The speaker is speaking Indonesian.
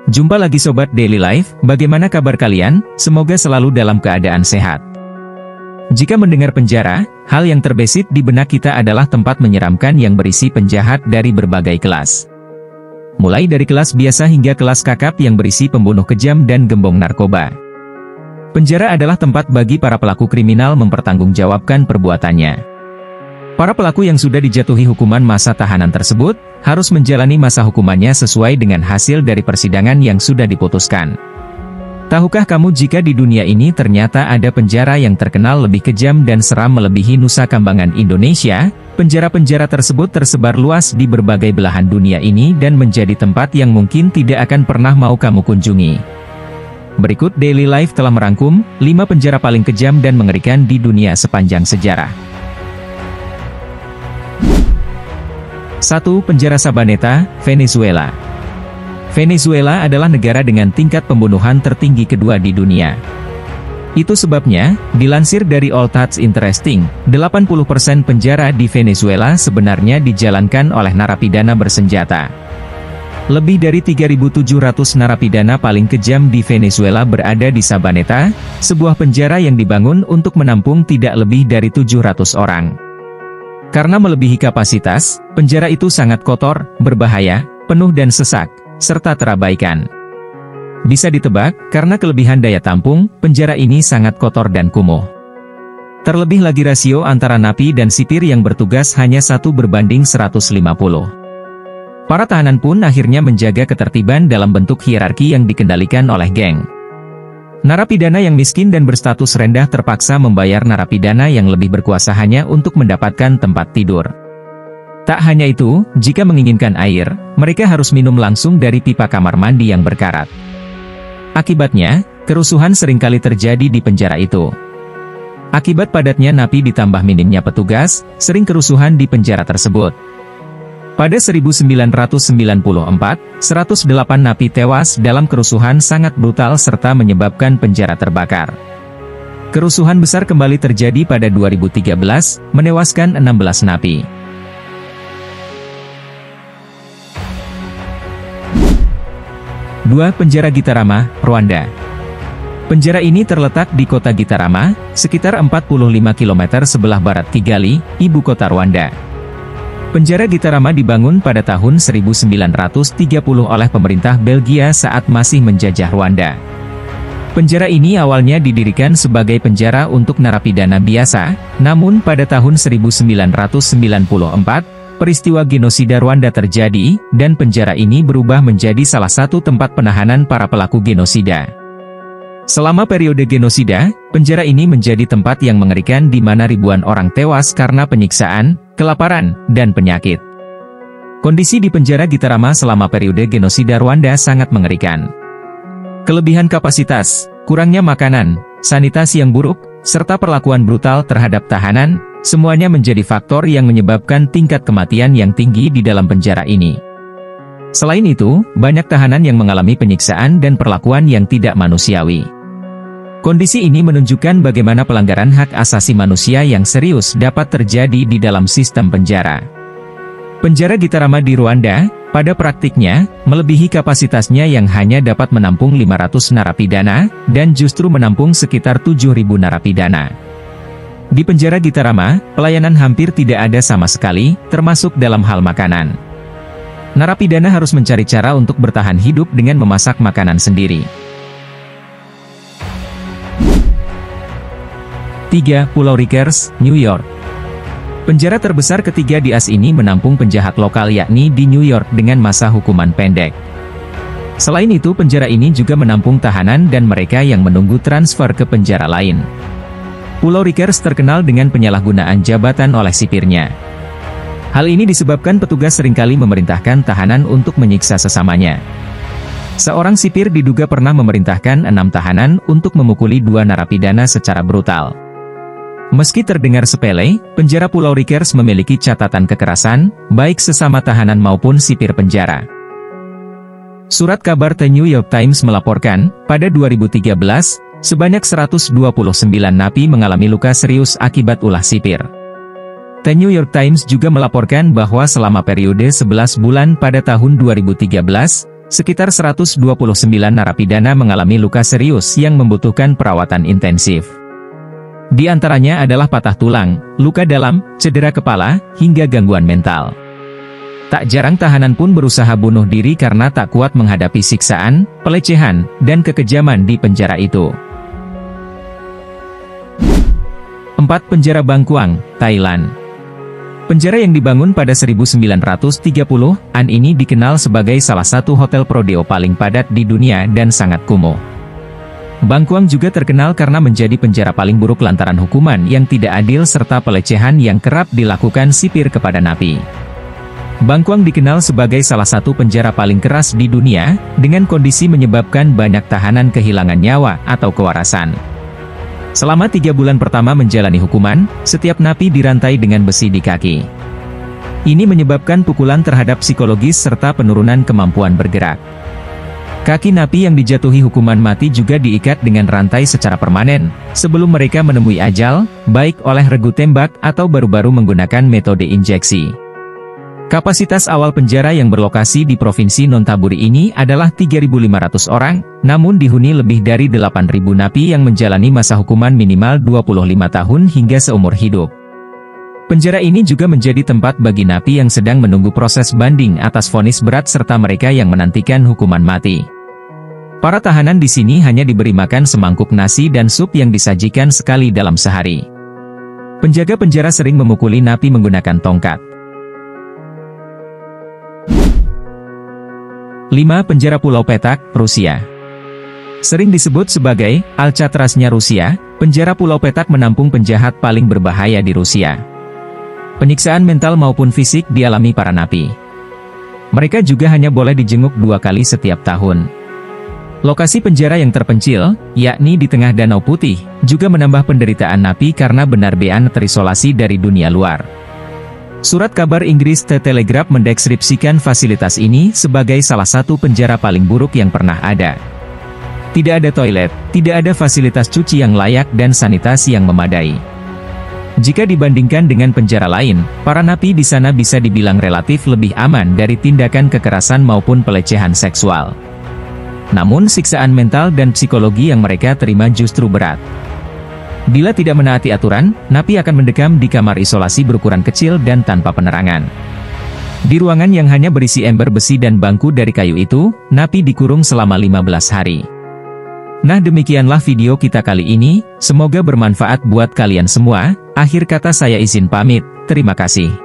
Jumpa lagi Sobat Daily Life, bagaimana kabar kalian? Semoga selalu dalam keadaan sehat. Jika mendengar penjara, hal yang terbesit di benak kita adalah tempat menyeramkan yang berisi penjahat dari berbagai kelas. Mulai dari kelas biasa hingga kelas kakap yang berisi pembunuh kejam dan gembong narkoba. Penjara adalah tempat bagi para pelaku kriminal mempertanggungjawabkan perbuatannya. Para pelaku yang sudah dijatuhi hukuman masa tahanan tersebut, harus menjalani masa hukumannya sesuai dengan hasil dari persidangan yang sudah diputuskan. Tahukah kamu jika di dunia ini ternyata ada penjara yang terkenal lebih kejam dan seram melebihi Nusa Kambangan Indonesia? Penjara-penjara tersebut tersebar luas di berbagai belahan dunia ini dan menjadi tempat yang mungkin tidak akan pernah mau kamu kunjungi. Berikut Daily Life telah merangkum 5 penjara paling kejam dan mengerikan di dunia sepanjang sejarah. 1. Penjara Sabaneta, Venezuela. Venezuela adalah negara dengan tingkat pembunuhan tertinggi kedua di dunia. Itu sebabnya, dilansir dari All That's Interesting, 80% penjara di Venezuela sebenarnya dijalankan oleh narapidana bersenjata. Lebih dari 3.700 narapidana paling kejam di Venezuela berada di Sabaneta, sebuah penjara yang dibangun untuk menampung tidak lebih dari 700 orang. Karena melebihi kapasitas, penjara itu sangat kotor, berbahaya, penuh dan sesak, serta terabaikan. Bisa ditebak, karena kelebihan daya tampung, penjara ini sangat kotor dan kumuh. Terlebih lagi rasio antara napi dan sipir yang bertugas hanya 1:150. Para tahanan pun akhirnya menjaga ketertiban dalam bentuk hierarki yang dikendalikan oleh geng. Narapidana yang miskin dan berstatus rendah terpaksa membayar narapidana yang lebih berkuasa hanya untuk mendapatkan tempat tidur. Tak hanya itu, jika menginginkan air, mereka harus minum langsung dari pipa kamar mandi yang berkarat. Akibatnya, kerusuhan seringkali terjadi di penjara itu. Akibat padatnya napi ditambah minimnya petugas, sering kerusuhan di penjara tersebut. Pada 1994, 108 napi tewas dalam kerusuhan sangat brutal serta menyebabkan penjara terbakar. Kerusuhan besar kembali terjadi pada 2013, menewaskan 16 napi. 2. Penjara Gitarama, Rwanda. Penjara ini terletak di kota Gitarama, sekitar 45 km sebelah barat Kigali, ibu kota Rwanda. Penjara Gitarama dibangun pada tahun 1930 oleh pemerintah Belgia saat masih menjajah Rwanda. Penjara ini awalnya didirikan sebagai penjara untuk narapidana biasa, namun pada tahun 1994, peristiwa genosida Rwanda terjadi, dan penjara ini berubah menjadi salah satu tempat penahanan para pelaku genosida. Selama periode genosida, penjara ini menjadi tempat yang mengerikan di mana ribuan orang tewas karena penyiksaan, kelaparan, dan penyakit. Kondisi di penjara Gitarama selama periode genosida Rwanda sangat mengerikan. Kelebihan kapasitas, kurangnya makanan, sanitasi yang buruk, serta perlakuan brutal terhadap tahanan, semuanya menjadi faktor yang menyebabkan tingkat kematian yang tinggi di dalam penjara ini. Selain itu, banyak tahanan yang mengalami penyiksaan dan perlakuan yang tidak manusiawi. Kondisi ini menunjukkan bagaimana pelanggaran hak asasi manusia yang serius dapat terjadi di dalam sistem penjara. Penjara Gitarama di Rwanda, pada praktiknya, melebihi kapasitasnya yang hanya dapat menampung 500 narapidana, dan justru menampung sekitar 7.000 narapidana. Di penjara Gitarama, pelayanan hampir tidak ada sama sekali, termasuk dalam hal makanan. Narapidana harus mencari cara untuk bertahan hidup dengan memasak makanan sendiri. 3. Pulau Rikers, New York. Penjara terbesar ketiga di AS ini menampung penjahat lokal yakni di New York dengan masa hukuman pendek. Selain itu penjara ini juga menampung tahanan dan mereka yang menunggu transfer ke penjara lain. Pulau Rikers terkenal dengan penyalahgunaan jabatan oleh sipirnya. Hal ini disebabkan petugas seringkali memerintahkan tahanan untuk menyiksa sesamanya. Seorang sipir diduga pernah memerintahkan 6 tahanan untuk memukuli 2 narapidana secara brutal. Meski terdengar sepele, penjara Pulau Rikers memiliki catatan kekerasan, baik sesama tahanan maupun sipir penjara. Surat kabar The New York Times melaporkan, pada 2013, sebanyak 129 napi mengalami luka serius akibat ulah sipir. The New York Times juga melaporkan bahwa selama periode 11 bulan pada tahun 2013, Sekitar 129 narapidana mengalami luka serius yang membutuhkan perawatan intensif. Di antaranya adalah patah tulang, luka dalam, cedera kepala, hingga gangguan mental. Tak jarang tahanan pun berusaha bunuh diri karena tak kuat menghadapi siksaan, pelecehan, dan kekejaman di penjara itu. 4. Penjara Bangkuang, Thailand. Penjara yang dibangun pada 1930-an ini dikenal sebagai salah satu hotel prodeo paling padat di dunia dan sangat kumuh. Bangkuang juga terkenal karena menjadi penjara paling buruk lantaran hukuman yang tidak adil serta pelecehan yang kerap dilakukan sipir kepada napi. Bangkuang dikenal sebagai salah satu penjara paling keras di dunia, dengan kondisi menyebabkan banyak tahanan kehilangan nyawa atau kewarasan. Selama 3 bulan pertama menjalani hukuman, setiap napi dirantai dengan besi di kaki. Ini menyebabkan pukulan terhadap psikologis serta penurunan kemampuan bergerak. Kaki napi yang dijatuhi hukuman mati juga diikat dengan rantai secara permanen, sebelum mereka menemui ajal, baik oleh regu tembak atau baru-baru menggunakan metode injeksi. Kapasitas awal penjara yang berlokasi di Provinsi Nonthaburi ini adalah 3.500 orang, namun dihuni lebih dari 8.000 napi yang menjalani masa hukuman minimal 25 tahun hingga seumur hidup. Penjara ini juga menjadi tempat bagi napi yang sedang menunggu proses banding atas vonis berat serta mereka yang menantikan hukuman mati. Para tahanan di sini hanya diberi makan semangkuk nasi dan sup yang disajikan sekali dalam sehari. Penjaga penjara sering memukuli napi menggunakan tongkat. 5. Penjara Pulau Petak, Rusia. Sering disebut sebagai Alcatraznya Rusia, penjara Pulau Petak menampung penjahat paling berbahaya di Rusia. Penyiksaan mental maupun fisik dialami para napi. Mereka juga hanya boleh dijenguk 2 kali setiap tahun. Lokasi penjara yang terpencil, yakni di tengah Danau Putih, juga menambah penderitaan napi karena benar-benar terisolasi dari dunia luar. Surat kabar Inggris The Telegraph mendeskripsikan fasilitas ini sebagai salah satu penjara paling buruk yang pernah ada. Tidak ada toilet, tidak ada fasilitas cuci yang layak dan sanitasi yang memadai. Jika dibandingkan dengan penjara lain, para napi di sana bisa dibilang relatif lebih aman dari tindakan kekerasan maupun pelecehan seksual. Namun siksaan mental dan psikologi yang mereka terima justru berat. Bila tidak menaati aturan, napi akan mendekam di kamar isolasi berukuran kecil dan tanpa penerangan. Di ruangan yang hanya berisi ember besi dan bangku dari kayu itu, napi dikurung selama 15 hari. Nah, demikianlah video kita kali ini, semoga bermanfaat buat kalian semua. Akhir kata saya izin pamit, terima kasih.